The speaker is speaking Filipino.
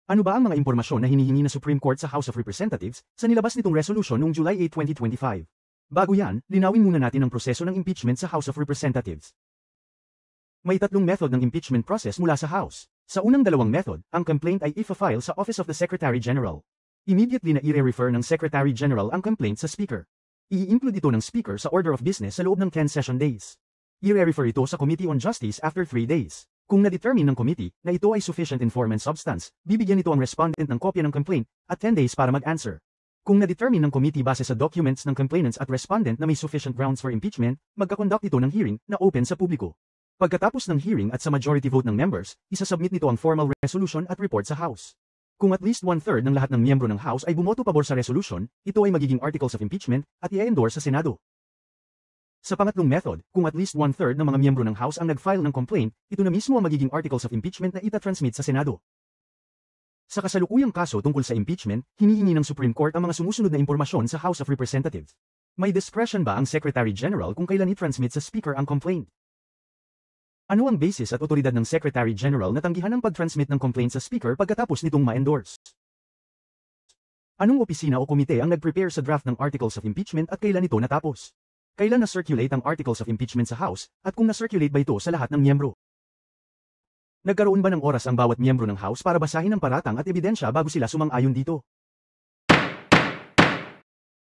Ano ba ang mga impormasyon na hinihingi ng Supreme Court sa House of Representatives sa nilabas nitong resolusyon noong July 8, 2025? Bago yan, linawin muna natin ang proseso ng impeachment sa House of Representatives. May tatlong method ng impeachment process mula sa House. Sa unang dalawang method, ang complaint ay ifa-file sa Office of the Secretary General. Immediately na i-refer ng Secretary General ang complaint sa Speaker. I-include ito ng Speaker sa order of business sa loob ng 10 session days. I-refer ito sa Committee on Justice after 3 days. Kung na-determine ng committee na ito ay sufficient in form and substance, bibigyan ito ang respondent ng kopya ng complaint at 10 days para mag-answer. Kung na-determine ng committee base sa documents ng complainants at respondent na may sufficient grounds for impeachment, magkakonduct ito ng hearing na open sa publiko. Pagkatapos ng hearing at sa majority vote ng members, isasubmit nito ang formal resolution at report sa House. Kung at least 1/3 ng lahat ng miyembro ng House ay bumoto pabor sa resolution, ito ay magiging articles of impeachment at i-endorse sa Senado. Sa pangatlong method, kung at least 1/3 ng mga miyembro ng House ang nag-file ng complaint, ito na mismo ang magiging articles of impeachment na ita-transmit sa Senado. Sa kasalukuyang kaso tungkol sa impeachment, hinihingi ng Supreme Court ang mga sumusunod na impormasyon sa House of Representatives. May discretion ba ang Secretary General kung kailan i-transmit sa Speaker ang complaint? Ano ang basis at otoridad ng Secretary General na tanggihan ang pag-transmit ng complaint sa Speaker pagkatapos nitong ma-endorse? Anong opisina o komite ang nag-prepare sa draft ng articles of impeachment at kailan ito natapos? Kailan na-circulate ang articles of impeachment sa House, at kung na-circulate ba ito sa lahat ng miyembro? Nagkaroon ba ng oras ang bawat miyembro ng House para basahin ang paratang at ebidensya bago sila sumang-ayon dito?